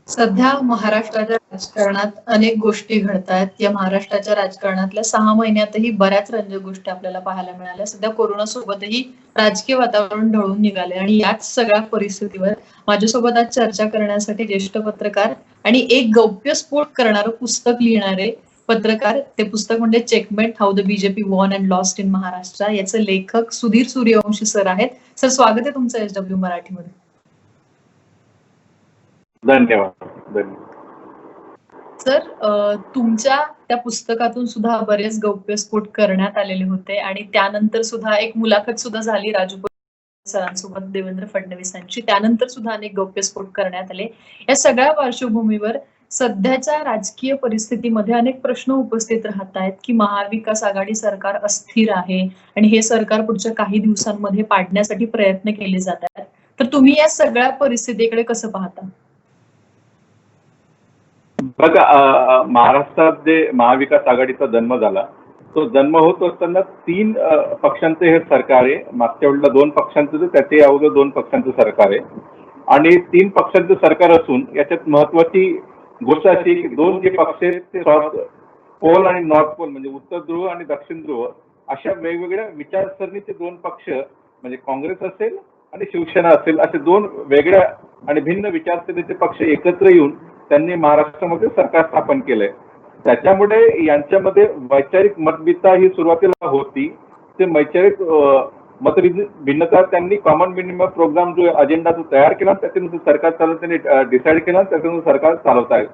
सध्या महाराष्ट्राच्या राजकारणात अनेक गोष्टी घडतायत. या महाराष्ट्राच्या राजकारणातल्या 6 महिन्यातही बऱ्याच रंजक गोष्टी आपल्याला पाहायला मिळाल्या. सध्या कोरोनासोबतही राजकीय वातावरण ढवळून निघाले आणि याच सगळ्या परिस्थितीवर माझ्यासोबत आज चर्चा करण्यासाठी ज्येष्ठ पत्रकार आणि एक गौप्यस्फोट करणारं पुस्तक लिहिणारे पत्रकार, ते पुस्तक म्हणजे checkmate, how the BJP won and lost in Maharashtra, याचे लेखक सुधीर सूर्यवंशी सर आहेत. सर, स्वागत आहे तुमचं SW मराठीमध्ये. धन्यवाद. सर, तुमच्या त्या पुस्तकातून सुद्धा बरेच गौप्यस्फोट करण्यात आलेले होते आणि त्यानंतर सुद्धा एक मुलाखत सुद्धा झाली राजू सरांसोबत, देवेंद्र फडणवीसांची. त्यानंतर सुद्धा अनेक गौप्यस्फोट करण्यात आले. या सगळ्या पार्श्वभूमीवर सध्याच्या राजकीय परिस्थितीमध्ये अनेक प्रश्न उपस्थित राहत आहेत की महाविकास आघाडी सरकार अस्थिर आहे आणि हे सरकार पुढच्या काही दिवसांमध्ये पाडण्यासाठी प्रयत्न केले जात आहेत. तर तुम्ही या सगळ्या परिस्थितीकडे कसं पाहता? बघा, महाराष्ट्रात जे महाविकास आघाडीचा जन्म झाला, तो जन्म होत असताना 3 पक्षांचं हे सरकार आहे. मागच्या वेळेला 2 पक्षांचं, त्याचे अवघं 2 पक्षांचं सरकार आहे आणि 3 पक्षांचं सरकार असून याच्यात महत्वाची गोष्ट अशी की 2 जे पक्ष आहेत ते साऊथ पोल आणि नॉर्थ पोल, म्हणजे उत्तर ध्रुव आणि दक्षिण ध्रुव, अशा वेगवेगळ्या विचारसरणीचे 2 पक्ष, म्हणजे काँग्रेस असेल आणि शिवसेना असेल, असे 2 वेगळ्या आणि भिन्न विचारसरणीचे पक्ष एकत्र येऊन त्यांनी महाराष्ट्रामध्ये सरकार स्थापन केलंय. त्याच्यामुळे यांच्यामध्ये वैचारिक मतभिन्नता ही सुरुवातीला होती. ते वैचारिक मतभिन्नता त्यांनी कॉमन मिनिमम प्रोग्राम जो अजेंडा जो तयार केला, त्याच्यानुसार सरकार चालवत त्यांनी डिसाईड केला, त्याच्यानुसार सरकार चालवत आहे.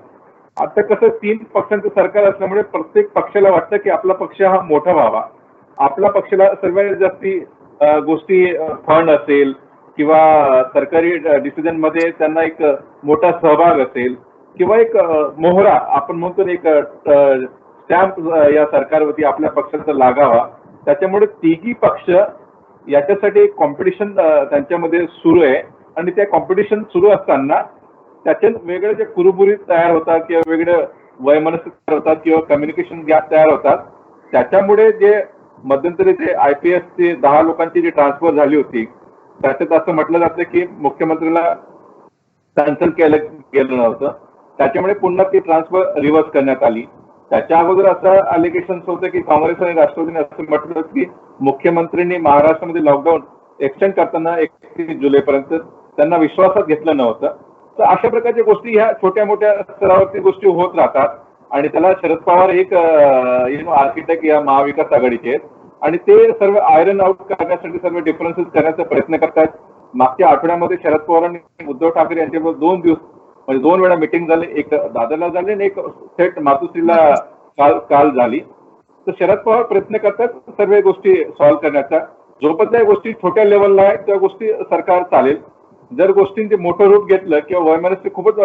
आता कसं 3 पक्षांचं सरकार असल्यामुळे प्रत्येक पक्षाला वाटतं की आपला पक्ष हा मोठा व्हावा, आपल्या पक्षाला सर्वात जास्ती गोष्टी फंड असेल किंवा सरकारी डिसिजन मध्ये त्यांना एक मोठा सहभाग असेल किंवा एक मोहरा आपण म्हणतो एक स्टॅम्प या सरकारवरती आपल्या पक्षाचा लागावा. त्याच्यामुळे 3ही पक्ष याच्यासाठी एक कॉम्पिटिशन त्यांच्यामध्ये सुरू आहे आणि त्या कॉम्पिटिशन सुरू असताना त्याच्यात वेगळे जे कुरुबुरी तयार होतात किंवा वेगळे वैमनस्य तयार होतात किंवा कम्युनिकेशन गॅप तयार होतात. त्याच्यामुळे जे मध्यंतरी जे IPS चे 10 लोकांची जी ट्रान्सफर झाली होती, त्याच्यात असं म्हटलं जातं की मुख्यमंत्र्याला कॅन्सल केलं गेलं नव्हतं, त्याच्यामुळे पुन्हा ती ट्रान्सफर रिव्हर्स करण्यात आली. त्याच्या अगोदर असं अलिगेशन होतं की काँग्रेस आणि राष्ट्रवादीने असं म्हटलं की मुख्यमंत्र्यांनी महाराष्ट्रामध्ये लॉकडाऊन एक्सटेंड करताना 31 जुलैपर्यंत त्यांना विश्वासात घेतलं नव्हतं. तर अशा प्रकारच्या गोष्टी ह्या छोट्या मोठ्या स्तरावरती गोष्टी होत राहतात आणि त्याला शरद पवार एक आर्किटेक्ट या महाविकास आघाडीचे आहेत आणि ते सर्व आयरन आउट करण्यासाठी सर्व डिफरन्सेस करण्याचा प्रयत्न करतात. मागच्या आठवड्यामध्ये शरद पवारांनी उद्धव ठाकरे यांच्याबरोबर 2 दिवस म्हणजे 2 वेळा मिटिंग झाली, एक दादरला झाली आणि एक थेट मातोश्रीला काल झाली. तर शरद पवार प्रयत्न करतात सर्व गोष्टी सॉल्व्ह करण्याचा. जोपर्यंत या गोष्टी छोट्या लेवलला आहेत त्या गोष्टी सरकार चालेल. जर गोष्टींचे मोठं रूप घेतलं किंवा वैमनस्य खूपच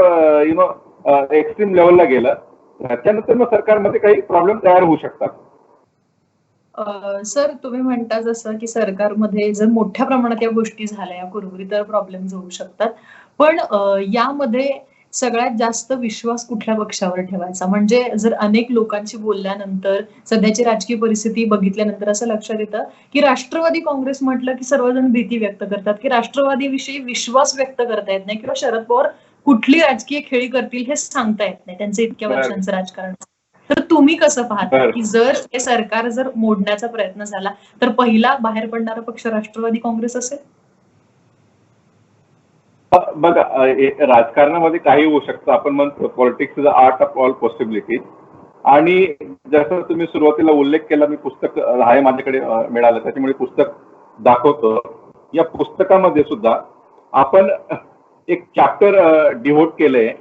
एक्स्ट्रीम लेवलला गेलं, त्याच्यानंतर मग सरकारमध्ये काही प्रॉब्लेम तयार होऊ शकतात. सर, तुम्ही म्हणता जसं की सरकारमध्ये जर मोठ्या प्रमाणात या गोष्टी झाल्या कुरबुरी तर प्रॉब्लेम होऊ शकतात, पण यामध्ये सगळ्यात जास्त विश्वास कुठल्या पक्षावर ठेवायचा? म्हणजे जर अनेक लोकांशी बोलल्यानंतर, सध्याची राजकीय परिस्थिती बघितल्यानंतर असं लक्षात येतं की राष्ट्रवादी काँग्रेस म्हटलं की सर्वजण भीती व्यक्त करतात की राष्ट्रवादीविषयी विश्वास व्यक्त करता येत नाही किंवा शरद पवार कुठली राजकीय खेळी करतील हे सांगता येत नाही, त्यांचं इतक्या वर्षांचं राजकारण. तर तुम्ही कसं पाहता की जर हे सरकार जर मोडण्याचा प्रयत्न झाला तर पहिला बाहेर पडणारा पक्ष राष्ट्रवादी काँग्रेस असेल? बघा, राजकारणामध्ये काही होऊ शकतं. आपण म्हणतो politics is the art of all possibilities. आणि जसं तुम्ही सुरुवातीला उल्लेख केला, मी पुस्तक आहे माझ्याकडे मिळालं, त्याच्यामुळे पुस्तक दाखवतो. या पुस्तकामध्ये सुद्धा आपण एक चॅप्टर डिव्होट केलंय.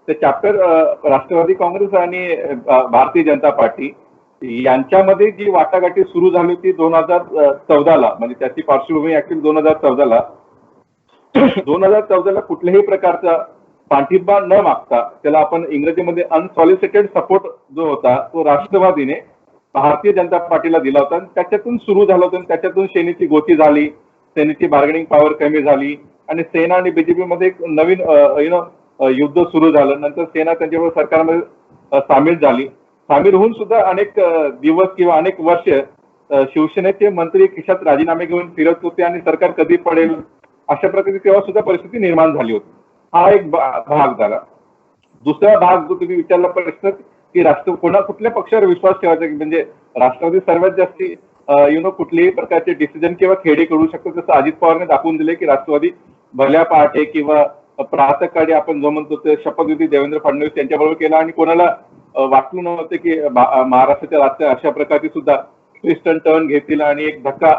ते चॅप्टर राष्ट्रवादी काँग्रेस आणि भारतीय जनता पार्टी यांच्यामध्ये जी वाटाघाटी सुरू झाली होती 2014ला, म्हणजे त्याची पार्श्वभूमी ऍक्च्युअली 2014ला 2014ला कुठल्याही प्रकारचा पाठिंबा न मागता, त्याला आपण इंग्रजीमध्ये अनसॉलिसिटेड सपोर्ट जो होता तो राष्ट्रवादीने भारतीय जनता पार्टीला दिला होता. त्याच्यातून सुरू झालं होतं. त्याच्यातून सेनेची गोची झाली, सेनेची बार्गेनिंग पॉवर कमी झाली आणि सेना आणि बीजेपी मध्ये एक नवीन युद्ध सुरू झालं. नंतर सेना त्यांच्याबरोबर सरकारमध्ये सामील झाली. सामील होऊन सुद्धा अनेक दिवस किंवा अनेक वर्ष शिवसेनेचे मंत्री खिशात राजीनामे घेऊन फिरत होते आणि सरकार कधी पडेल अशा प्रकारची तेव्हा सुद्धा परिस्थिती निर्माण झाली होती. हा एक भाग झाला. दुसरा भाग जो तुम्ही विचारला प्रश्न की कुठल्या पक्षावर विश्वास ठेवायचा, की म्हणजे राष्ट्रवादी सर्वात जास्ती कुठल्याही प्रकारचे डिसिजन किंवा खेळी करू शकतो, जसं अजित पवारने दाखवून दिले की राष्ट्रवादी भल्या पहाटे किंवा प्रातःकाळी आपण जो म्हणतो ते शपथविधी देवेंद्र फडणवीस यांच्याबरोबर केला आणि कोणाला वाटलं नव्हतं की महाराष्ट्राच्या राजकारणात अशा प्रकारची सुद्धा ट्विस्ट अँड टर्न घेतील आणि एक धक्का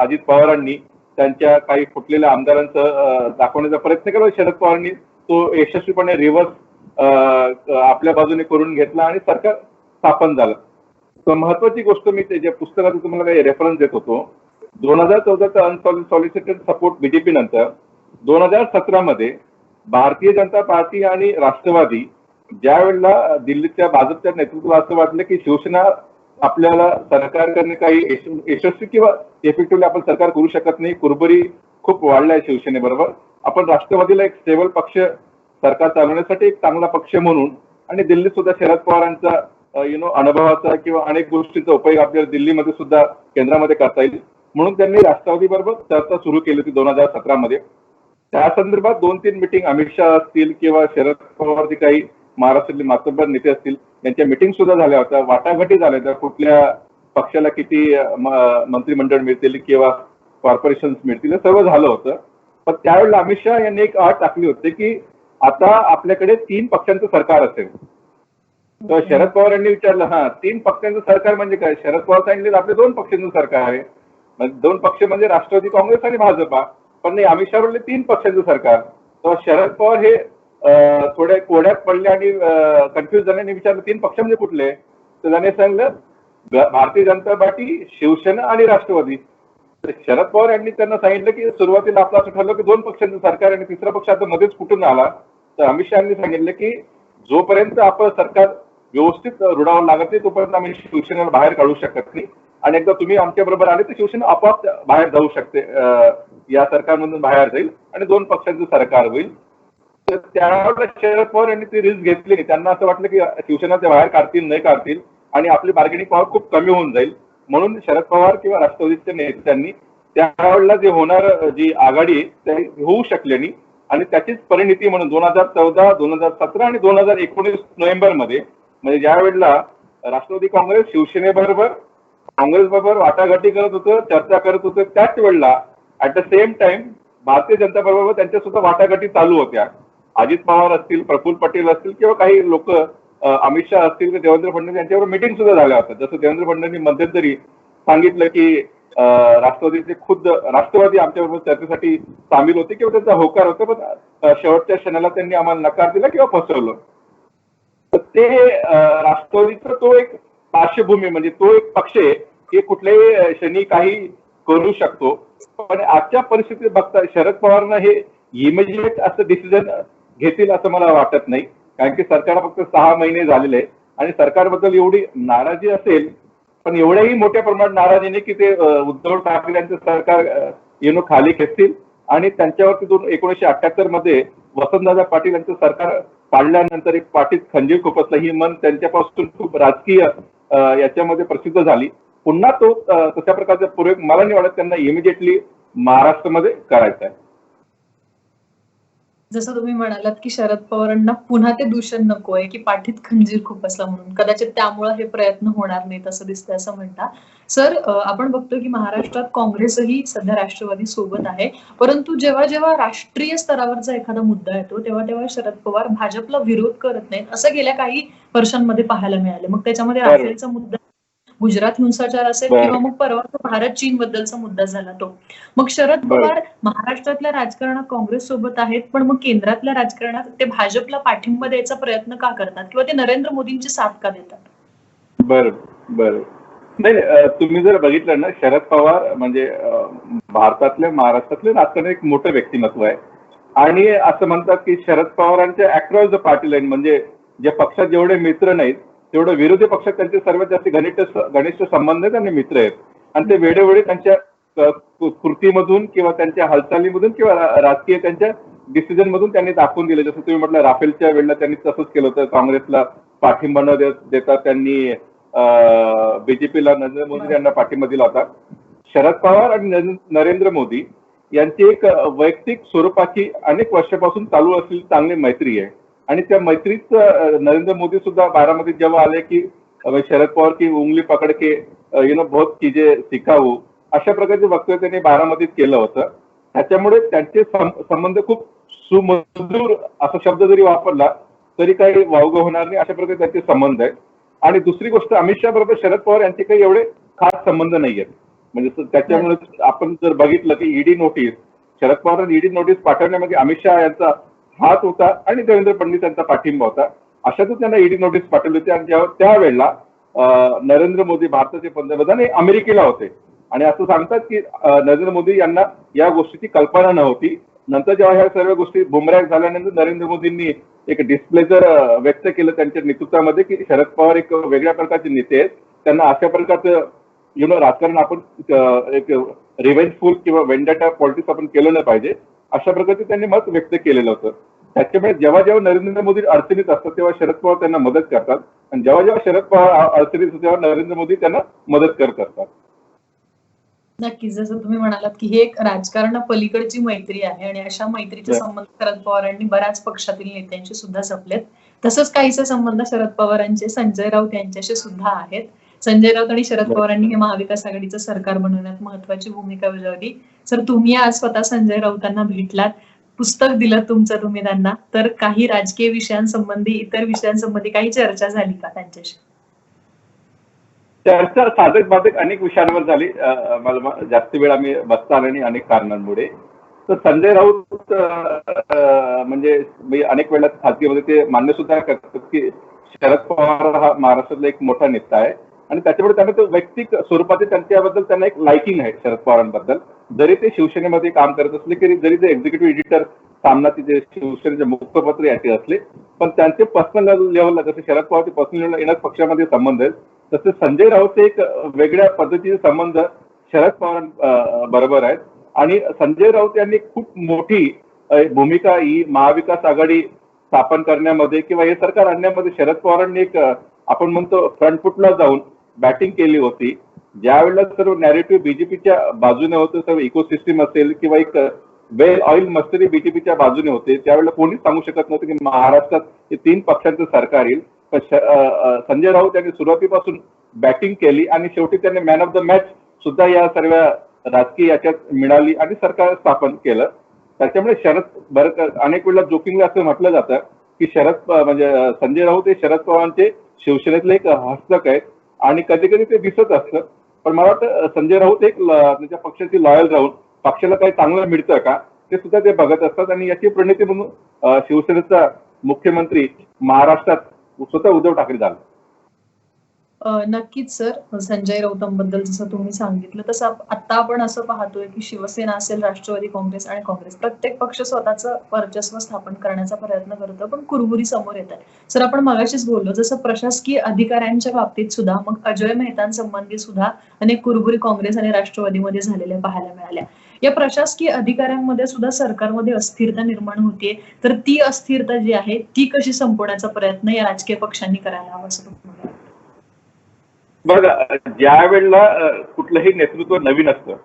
अजित पवारांनी त्यांच्या काही फुटलेल्या आमदारांचं दाखवण्याचा प्रयत्न केला. शरद पवारांनी तो यशस्वीपणे रिव्हर्स आपल्या बाजूने करून घेतला आणि सरकार स्थापन झालं. तर महत्वाची गोष्ट मी ते ज्या पुस्तकात तुम्हाला काही रेफरन्स देत होतो, 2014चा अनसॉलिसिटेड सपोर्ट बीजेपी नंतर 2017 मध्ये भारतीय जनता पार्टी आणि राष्ट्रवादी ज्या वेळेला दिल्लीच्या भाजपच्या नेतृत्वाला असं वाटलं की शिवसेना आपल्याला सरकार करणे काही यशस्वी किंवा इफेक्टिव्हली आपण सरकार करू शकत नाही, कुरबुरी खूप वाढलाय शिवसेनेबरोबर, आपण राष्ट्रवादीला एक स्टेबल पक्ष सरकार चालवण्यासाठी एक चांगला पक्ष म्हणून आणि दिल्लीत सुद्धा शरद पवारांचा अनुभवाचा किंवा अनेक गोष्टींचा उपयोग आपल्याला दिल्लीमध्ये सुद्धा केंद्रामध्ये करता येईल म्हणून त्यांनी राष्ट्रवादी बरोबर चर्चा सुरू केली होती 2017 मध्ये. त्या संदर्भात 2-3 मिटिंग अमित शहा असतील किंवा शरद पवार जे काही महाराष्ट्रातले मातब्बर नेते असतील यांच्या मिटिंग सुद्धा झाल्या होत्या, वाटाघाटी झाल्या होत्या, कुठल्या पक्षाला किती मंत्रिमंडळ मिळतील किंवा कॉर्पोरेशन मिळतील, हे सर्व झालं होतं. पण त्यावेळेला अमित शहा यांनी एक अट टाकली होती की आता आपल्याकडे 3 पक्षांचं सरकार असेल. तर शरद पवार यांनी विचारलं, 3 पक्षांचं सरकार म्हणजे काय? शरद पवार सांगितले आपले 2 पक्षांचं सरकार आहे. 2 पक्ष म्हणजे राष्ट्रवादी काँग्रेस आणि भाजपा. पण नाही, अमित शहा म्हणले 3 पक्षांचं सरकार. तर शरद पवार हे थोड्या कोड्यात पडले आणि कन्फ्युज झाले आणि विचारलं 3 पक्ष म्हणजे कुठले? तर त्याने सांगितलं भारतीय जनता पार्टी, शिवसेना आणि राष्ट्रवादी. तर शरद पवार यांनी त्यांना सांगितलं की सुरुवातीला आपलं असं ठरलं की 2 पक्षांचं सरकार आणि तिसरा पक्ष आता मध्येच कुठून आला. तर अमित शहा यांनी सांगितलं की जोपर्यंत आपलं सरकार व्यवस्थित रुळावर लागत नाही तोपर्यंत आम्ही शिवसेनेला बाहेर काढू शकत नाही आणि एकदा तुम्ही आमच्या बरोबर आले तर शिवसेना आपोआप बाहेर जाऊ शकते, या सरकारमधून बाहेर जाईल आणि 2 पक्षांचं सरकार होईल. तर त्यावेळेला शरद पवार यांनी ती रिस्क घेतली. त्यांना असं वाटलं की शिवसेना ते बाहेर काढतील नाही काढतील आणि आपली बार्गेनिंग पॉवर खूप कमी होऊन जाईल, म्हणून शरद पवार किंवा राष्ट्रवादीच्या नेत्यांनी त्यावेळेला जे होणार जी आघाडी ते होऊ शकले नाही आणि त्याचीच परिणिती म्हणून 2014, 2017 आणि 2019 नोव्हेंबरमध्ये म्हणजे ज्या वेळेला राष्ट्रवादी काँग्रेस शिवसेनेबरोबर काँग्रेस बरोबर वाटाघाटी करत होतं, चर्चा करत होतं, त्याच वेळेला at the same time Bharatiya Janata बरोबर त्यांच्या सुद्धा वाटाघाटी चालू होत्या. अजित पवार असतील, प्रफुल्ल पटेल असतील किंवा काही लोक अमित शहा असतील किंवा देवेंद्र फडणवीस यांच्यावर मिटिंग सुद्धा झाल्या होत्या. जसं देवेंद्र फडणवीस मध्यंतरी सांगितलं की राष्ट्रवादीचे खुद्द राष्ट्रवादी आमच्याबरोबर चर्चेसाठी सामील होते किंवा त्यांचा होकार होता, पण शेवटच्या क्षणाला त्यांनी आम्हाला नकार दिला किंवा फसवलं. तर ते राष्ट्रवादीचा तो एक पार्श्वभूमी म्हणजे तो एक पक्ष आहे की कुठल्याही क्षणी काही करू शकतो. पण आजच्या परिस्थितीत बघता शरद पवारांना हे इमिजिएट असं डिसिजन घेतील असं मला वाटत नाही, कारण की सरकारला फक्त 6 महिने झालेले आहे आणि सरकारबद्दल एवढी नाराजी असेल पण एवढ्याही मोठ्या प्रमाणात नाराजी नाही की ते उद्धव ठाकरे यांचं सरकार खाली खेचतील आणि त्यांच्यावरती 1978 मध्ये वसंतदादा पाटील यांचं सरकार पाडल्यानंतर एक पाठीत खंजीर खुपसला ही मन त्यांच्यापासून खूप राजकीय याच्यामध्ये प्रसिद्ध झाली. पुन्हा तो तशा प्रकारचा प्रयोग मला नाही वाटत त्यांना इमिजिएटली महाराष्ट्रामध्ये करायचा आहे. जसं तुम्ही म्हणालात की शरद पवारांना पुन्हा ते दूषण नको आहे की पाठीत खंजीर खुपसला म्हणून, कदाचित त्यामुळे हे प्रयत्न होणार नाहीत असं दिसतंय असं म्हणता. सर, आपण बघतो की महाराष्ट्रात काँग्रेसही सध्या राष्ट्रवादी सोबत आहे, परंतु जेव्हा जेव्हा राष्ट्रीय स्तरावरचा एखादा मुद्दा येतो तेव्हा तेव्हा शरद पवार भाजपला विरोध करत नाहीत असं गेल्या काही वर्षांमध्ये पाहायला मिळाले. मग त्याच्यामध्ये राफेलचा मुद्दा, गुजरात हिंसाचार असेल किंवा मग परवा भारत चीन बद्दलचा मुद्दा झाला तो. मग शरद पवार महाराष्ट्रातल्या राजकारणात काँग्रेस सोबत आहेत, पण मग केंद्रातल्या राजकारणात ते भाजपला पाठिंबा द्यायचा प्रयत्न का करतात किंवा ते नरेंद्र मोदींची साथ का देतात? बरं नाही, तुम्ही जर बघितलं ना, शरद पवार म्हणजे भारतातले महाराष्ट्रातले राजकारण एक मोठं व्यक्तिमत्व आहे आणि असं म्हणतात की शरद पवारांच्या अक्रॉस द पार्टी लाईन म्हणजे जे पक्षात जेवढे मित्र नाहीत तेवढं विरोधी पक्षात त्यांचे सर्वात जास्त घनिष्ठ संबंध आहेत आणि मित्र आहेत आणि ते वेळोवेळी त्यांच्या कृतीमधून किंवा त्यांच्या हालचालीमधून किंवा राजकीय त्यांच्या डिसिजन मधून त्यांनी दाखवून दिले. जसं तुम्ही म्हटलं राफेलच्या वेळेला त्यांनी तसंच केलं होतं, काँग्रेसला पाठिंबा न देता त्यांनी बीजेपीला नरेंद्र मोदी यांना पाठिंबा दिला होता. शरद पवार आणि नरेंद्र मोदी यांची एक वैयक्तिक स्वरूपाची अनेक वर्षापासून चालू असलेली चांगली मैत्री आहे आणि त्या मैत्रीत नरेंद्र मोदी सुद्धा बारामतीत जेव्हा आले की शरद पवार की उंगली पकड के बहुत चीजें सिखावू, अशा प्रकारचे वक्तव्य त्यांनी बारामतीत केलं होतं. त्याच्यामुळे त्यांचे संबंध खूप सुमधुर असा शब्द जरी वापरला तरी काही वावगं होणार नाही, अशा प्रकारे त्यांचे संबंध आहेत. आणि दुसरी गोष्ट, अमित शहा बरोबर शरद पवार यांचे काही एवढे खास संबंध नाही आहेत. म्हणजे त्याच्यामुळे आपण जर बघितलं की ईडी नोटीस, शरद पवारांनी ईडी नोटीस पाठवण्यामध्ये अमित शहा यांचा हात होता आणि देवेंद्र फडणवीस यांचा पाठिंबा होता. अशातच त्यांना ईडी नोटीस पाठवली होती. आणि जेव्हा त्यावेळेला नरेंद्र मोदी भारताचे पंतप्रधान हे अमेरिकेला होते आणि असं सांगतात की नरेंद्र मोदी यांना या गोष्टीची कल्पना नव्हती. नंतर जेव्हा ह्या सर्व गोष्टी बुमरॅंग झाल्यानंतर नरेंद्र मोदींनी एक डिस्प्लेजर व्यक्त केलं त्यांच्या नेतृत्वामध्ये की शरद पवार एक वेगळ्या प्रकारचे नेते आहेत, त्यांना अशा प्रकारचं राजकारण आपण एक रिव्हेंजफुल किंवा वेंडाटा पॉलिटिक्स आपण केलं नाही पाहिजे, अशा प्रकारचे त्यांनी मत व्यक्त केलेलं होतं. त्याच्यामुळे जेव्हा जेव्हा नरेंद्र मोदी अडचणीत असतात तेव्हा शरद पवार त्यांना मदत करतात आणि जेव्हा जेव्हा शरद पवार अडचणीत असतात तेव्हा नरेंद्र मोदी त्यांना मदत करत असतात. नक्कीच, जसं तुम्ही म्हणालात की ही एक राजकारणा पलीकडची मैत्री आहे आणि अशा मैत्रीचे संबंध शरद पवारांनी बऱ्याच पक्षातील नेत्यांशी सुद्धा जपलेत. तसंच काहीसे संबंध शरद पवारांचे संजय राऊत यांच्याशी सुद्धा आहेत. संजय राऊत आणि शरद पवारांनी हे महाविकास आघाडीचं सरकार बनवण्यात महत्वाची भूमिका बजावली. सर, तुम्ही आज स्वतः संजय राऊतांना भेटलात, पुस्तक दिलं तुमचं तुम्ही त्यांना, तर काही राजकीय विषयांसंबंधी, इतर विषयांसंबंधी काही चर्चा झाली का त्यांच्याशी? चर्चा साधक बाधक अनेक विषयांवर झाली. मला जास्त वेळ आम्ही बसता आला नाही अनेक कारणांमुळे. तर संजय राऊत म्हणजे मी अनेक वेळा खासगीमध्ये ते मान्य सुद्धा करतात की शरद पवार हा महाराष्ट्रातला एक मोठा नेता आहे आणि त्याच्यामुळे त्यांना तो वैयक्तिक स्वरूपात त्यांच्याबद्दल त्यांना एक लायकिंग आहे शरद पवारांबद्दल. जरी ते शिवसेनेमध्ये काम करत असले की जरी ते एक्झिक्युटिव्ह एडिटर सामनाचे जे शिवसेनेचे मुखपत्र याचे असले, पण त्यांचे पर्सनल लेव्हलला जसे शरद पवारचे पर्सनल लेव्हलला येण्याच पक्षामध्ये संबंध आहेत, तसे संजय राऊतचे एक वेगळ्या पद्धतीचे संबंध शरद पवार बरोबर आहेत. आणि संजय राऊत यांनी खूप मोठी भूमिका ही महाविकास आघाडी स्थापन करण्यामध्ये किंवा हे सरकार आणण्यामध्ये शरद पवारांनी एक आपण म्हणतो फ्रंट फुटला जाऊन बॅटिंग केली होती. ज्यावेळेला सर्व नॅरेटिव्ह बीजेपीच्या बाजूने होतं, सर्व इकोसिस्टीम असेल किंवा एक वेल ऑइल मस्टरी बीजेपीच्या बाजूने होते, त्यावेळेला कोणीच सांगू शकत नव्हतं की महाराष्ट्रात हे 3 पक्षांचं सरकार येईल. संजय राऊत यांनी सुरुवातीपासून बॅटिंग केली आणि शेवटी त्यांनी मॅन ऑफ द मॅच सुद्धा या सर्व राजकीय याच्यात मिळाली आणि सरकार स्थापन केलं. त्याच्यामुळे अनेक वेळेला जोकिंगला असं म्हटलं जातं की म्हणजे संजय राऊत हे शरद पवारांचे शिवसेनेतले एक हस्तक आहेत आणि कधी कधी ते दिसत असतं. पण मला वाटतं संजय राऊत एक त्यांच्या पक्षाची लॉयल राहून पक्षाला काही चांगलं मिळतं का ते सुद्धा ते बघत असतात आणि याची प्रणिती म्हणून शिवसेनेचा मुख्यमंत्री महाराष्ट्रात स्वतः उद्धव ठाकरे झाले. नक्कीच सर, संजय राऊतांबद्दल जसं तुम्ही सांगितलं तसं आता आपण असं पाहतोय की शिवसेना असेल, राष्ट्रवादी काँग्रेस आणि काँग्रेस प्रत्येक पक्ष स्वतःचं वर्चस्व स्थापन करण्याचा प्रयत्न करतो, पण कुरबुरी समोर येत आहे. सर, आपण मगाशीच बोललो जसं प्रशासकीय अधिकाऱ्यांच्या बाबतीत सुद्धा मग अजय मेहतांसंबंधी सुद्धा अनेक कुरबुरी काँग्रेस आणि राष्ट्रवादीमध्ये झालेल्या पाहायला मिळाल्या. या प्रशासकीय अधिकाऱ्यांमध्ये सुद्धा सरकारमध्ये अस्थिरता निर्माण होतीये, तर ती अस्थिरता जी आहे ती कशी संपवण्याचा प्रयत्न या राजकीय पक्षांनी करायला हवा असं तुम्हाला वाटतं? बघा, ज्या वेळेला कुठलंही नेतृत्व नवीन असतं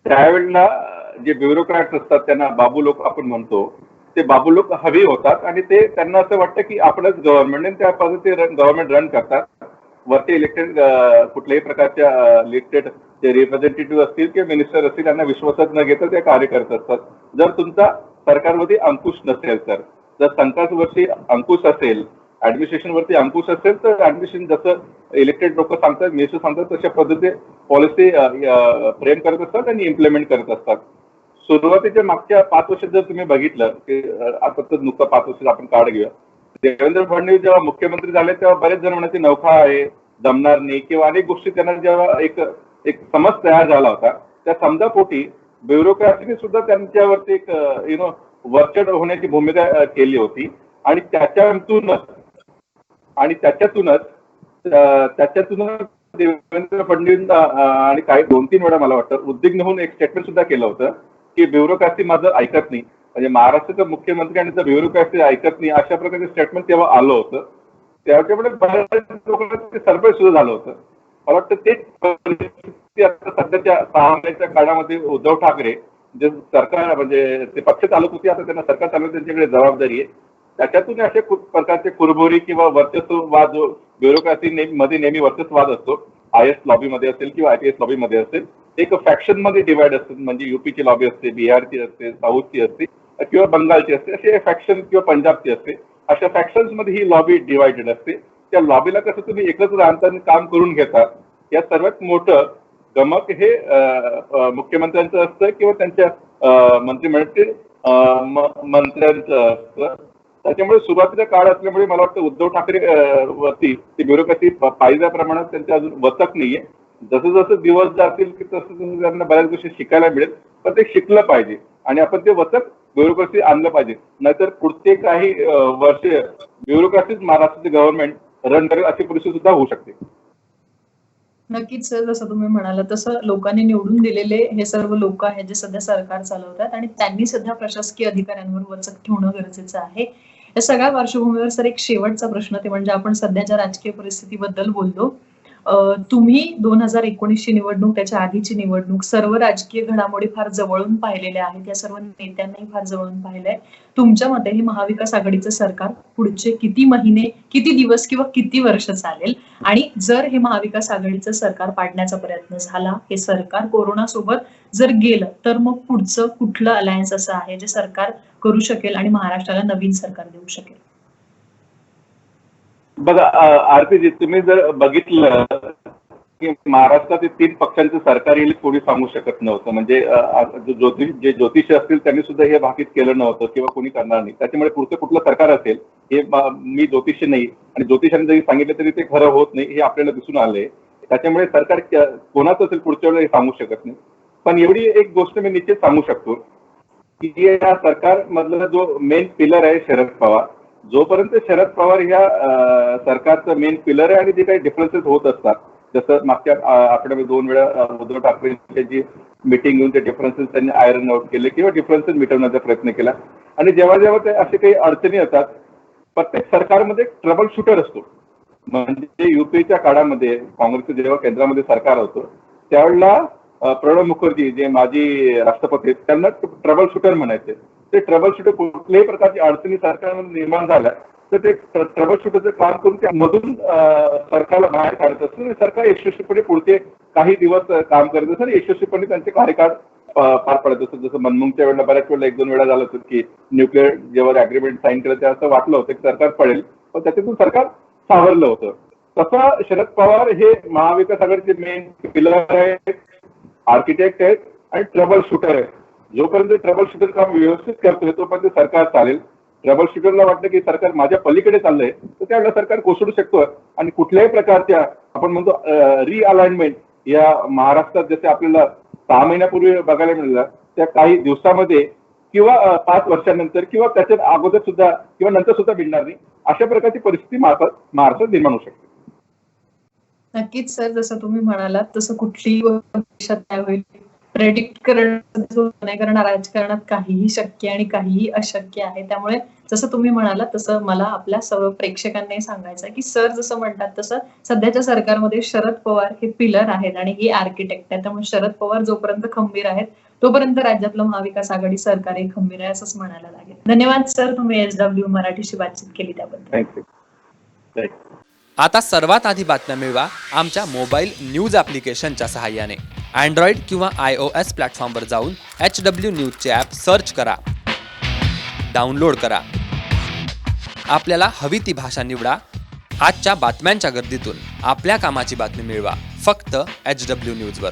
त्यावेळेला जे ब्युरोक्रॅट्स असतात त्यांना बाबू लोक आपण म्हणतो, ते बाबू लोक हवी होतात आणि ते त्यांना असं वाटतं की आपणच गव्हर्नमेंट त्या पद्धतीने गव्हर्नमेंट रन करतात. वरती इलेक्टेड कुठल्याही प्रकारच्या इलेक्टेड जे रिप्रेझेंटेटिव्ह असतील किंवा मिनिस्टर असतील त्यांना विश्वासात न घेता ते कार्य करत असतात. जर तुमचा सरकारमध्ये अंकुश नसेल, तर जर सरकारवरती अंकुश असेल, ऍडमिनिस्ट्रेशन वरती अंकुश असेल, तर ऍडमिनिस्ट्रेशन जसं इलेक्टेड लोक सांगतात, मिनिस्टर सांगतात तशा पद्धतीने पॉलिसी फ्रेम करत असतात आणि इम्प्लिमेंट करत असतात. सुरुवातीच्या मागच्या 5 वर्षात जर तुम्ही बघितलं की आता तर नुकतं 5 वर्षात आपण काढ घेऊया, देवेंद्र फडणवीस जेव्हा मुख्यमंत्री झाले तेव्हा बरेच जण म्हणायचे नौका आहे, जमणार नाही किंवा अनेक गोष्टी त्यांना जेव्हा एक समज तयार झाला होता, त्या समजापोटी ब्युरोक्रॅसीने सुद्धा त्यांच्यावरती एक वर्चड होण्याची भूमिका केली होती आणि त्याच्यातूनच देवेंद्र फडणवीस आणि काही 2-3 वेळा मला वाटतं उद्विग्न होऊन एक स्टेटमेंट सुद्धा केलं होतं की ब्युरोक्रॅसी माझं ऐकत नाही, म्हणजे महाराष्ट्राचा मुख्यमंत्री आणि ब्युरोक्रॅसी ऐकत नाही, अशा प्रकारचे स्टेटमेंट तेव्हा आलं होतं. त्याच्यामुळे बऱ्याच लोकांना सरप्राईज सुद्धा झालं होतं. मला वाटतं तेच परिस्थिती आता सध्याच्या 6 महिन्याच्या काळामध्ये उद्धव ठाकरे जे सरकार म्हणजे ते पक्ष चालक होते, आता त्यांना सरकार चालवण्याची त्यांच्याकडे जबाबदारी आहे. त्याच्यातून असे प्रकारचे कुरबुरी किंवा वर्चस्ववाद जो ब्युरोक्रेसी मध्ये नेहमी वर्चस्ववाद असतो, IS लॉबीमध्ये असेल किंवा IPS लॉबीमध्ये असेल, एक फॅक्शन मध्ये डिवाइड असते. म्हणजे युपीची लॉबी असते, बिहारची असते, साऊथची असते किंवा बंगालची असते, असे फॅक्शन किंवा पंजाबची असते. अशा फॅक्शन्स मध्ये ही लॉबी डिवाइडेड असते. त्या लॉबीला कसं तुम्ही एकत्र आणताना काम करून घेता, या सर्वात मोठं गमक हे मुख्यमंत्र्यांचं असतं किंवा त्यांच्या मंत्रिमंडळातील मंत्र्यांचं असतं. त्याच्यामुळे सुरुवातीचा काळ असल्यामुळे मला वाटतं उद्धव ठाकरे वरती ती ब्युरोक्रेसी पाहिजे प्रमाणात त्यांच्या अजून वचक नाहीये. जसं जसं दिवस जातील की तसं त्यांना बऱ्याच गोष्टी शिकायला मिळेल, पण ते शिकलं पाहिजे आणि आपण ते वचक ब्युरोक्रेसी आणलं पाहिजे. नाहीतर पुढचे काही वर्ष ब्युरोक्रेसीच महाराष्ट्राचे गव्हर्नमेंट रन करेल अशी परिस्थिती सुद्धा होऊ शकते. नक्कीच सर, जसं तुम्ही म्हणाला तसं लोकांनी निवडून दिलेले हे सर्व लोक आहेत जे सध्या सरकार चालवतात आणि त्यांनी सध्या प्रशासकीय अधिकाऱ्यांवर वचक ठेवणं गरजेचं आहे. या सगळ्या पार्श्वभूमीवर सर एक शेवटचा प्रश्न ते म्हणजे आपण सध्याच्या राजकीय परिस्थितीबद्दल बोललो. तुम्ही 2019 ची निवडणूक, त्याच्या आधीची निवडणूक, सर्व राजकीय घडामोडी फार जवळून पाहिलेल्या आहेत. या सर्व नेत्यांनाही फार जवळून पाहिलंय. तुमच्या मते हे महाविकास आघाडीचं सरकार पुढचे किती महिने, किती दिवस किंवा किती वर्ष चालेल? आणि जर हे महाविकास आघाडीचं सरकार पाडण्याचा प्रयत्न झाला, हे सरकार कोरोनासोबत जर गेलं, तर मग पुढचं कुठलं अलायन्स असं आहे जे सरकार करू शकेल आणि महाराष्ट्राला नवीन सरकार देऊ शकेल? बघा आरतीजी, तुम्ही जर बघितलं की महाराष्ट्रात 3 पक्षांचं सरकार येईल कोणी सांगू शकत नव्हतं. म्हणजे जे ज्योतिषी असतील त्यांनी सुद्धा हे भाकीत केलं नव्हतं किंवा कोणी करणार नाही. त्याच्यामुळे पुढचं कुठलं सरकार असेल हे मी ज्योतिषी नाही आणि ज्योतिषांनी जरी सांगितलं तरी ते खरं होत नाही हे आपल्याला दिसून आलंय. त्याच्यामुळे सरकार कोणाचं असेल पुढच्या वेळेला हे सांगू शकत नाही. पण एवढी एक गोष्ट मी निश्चित सांगू शकतो की या सरकार मधला जो मेन पिलर आहे शरद पवार, जोपर्यंत शरद पवार ह्या सरकारचं मेन पिलर आहे आणि जे काही डिफरन्सेस होत असतात, जसं मागच्या आठवड्यामध्ये 2 वेळा उद्धव ठाकरेंची जी मिटिंग घेऊन ते डिफरन्सेस त्यांनी आयरन आउट केले किंवा डिफरन्सेस मिटवण्याचा प्रयत्न केला. आणि जेव्हा जेव्हा ते असे काही अडचणी येतात, प्रत्येक सरकारमध्ये ट्रबल शूटर असतो. म्हणजे युपीच्या काळामध्ये काँग्रेसचं जेव्हा केंद्रामध्ये सरकार होतं त्यावेळेला प्रणब मुखर्जी जे माजी राष्ट्रपती आहेत त्यांना ट्रबल शूटर म्हणायचे. ते ट्रबल शूटर कुठल्याही प्रकारची अडचणी सरकारमध्ये निर्माण झाल्या तर ते ट्रबल शूटरचं काम करून त्यामधून सरकारला बाहेर काढत असतं. सरकार यशस्वीपणे पुढचे काही दिवस काम करत असतं आणि यशस्वीपणे त्यांचे कार्यकाळ पार पडत असतं. जसं मनमोहनच्या वेळेला बऱ्याच वेळेला 1-2 वेळा झालं होतं की न्यूक्लिअर जेव्हा अग्रीमेंट साईन केलं तेव्हा असं वाटलं होतं की सरकार पडेल, पण त्याच्यातून सरकार सावरलं होतं. तसं शरद पवार हे महाविकास आघाडीचे मेन पिलर आहेत, आर्किटेक्ट आहेत आणि ट्रबल शूटर आहेत. जोपर्यंत ट्रबल शूटर काम व्यवस्थित करतोय तोपर्यंत सरकार चालेल. ट्रबल शूटरला वाटतं की सरकार माझ्या पलीकडे चाललंय तर त्यावेळेला सरकार कोसळू शकतो आणि कुठल्याही प्रकारच्या आपण म्हणतो रिअलाइनमेंट या महाराष्ट्रात जसे आपल्याला 6 महिन्यापूर्वी बघायला मिळालं त्या काही दिवसामध्ये किंवा 5 वर्षांनंतर किंवा त्याच्या अगोदर सुद्धा किंवा नंतर सुद्धा मिळणार नाही. अशा प्रकारची परिस्थिती महाराष्ट्रात निर्माण होऊ शकते. नक्कीच सर, जसं तुम्ही म्हणालात तसं कुठलीही भविष्यात काय होईल प्रेडिक्ट करणं नाही, कारण राजकारणात काहीही शक्य आणि काहीही अशक्य आहे. त्यामुळे जसं तुम्ही म्हणालात तसं मला आपल्या सर्व प्रेक्षकांनाही सांगायचं आहे की सर जसं म्हणतात तसं सध्याच्या सरकारमध्ये शरद पवार हे पिलर आहेत आणि हे आर्किटेक्ट आहेत. त्यामुळे शरद पवार जोपर्यंत खंबीर आहेत तोपर्यंत राज्यातलं महाविकास आघाडी सरकार हे खंबीर आहे असंच म्हणायला लागेल. धन्यवाद सर, तुम्ही SW मराठीशी बातचीत केली त्याबद्दल. थँक्यू. आता सर्वात आधी बातम्या मिळवा आमच्या मोबाईल न्यूज ॲप्लिकेशनच्या सहाय्याने. अँड्रॉइड किंवा iOS प्लॅटफॉर्मवर जाऊन HW न्यूजचे ॲप सर्च करा, डाउनलोड करा. आपल्याला हवी ती भाषा निवडा. आजच्या बातम्यांच्या गर्दीतून आपल्या कामाची बातमी मिळवा फक्त HW न्यूजवर.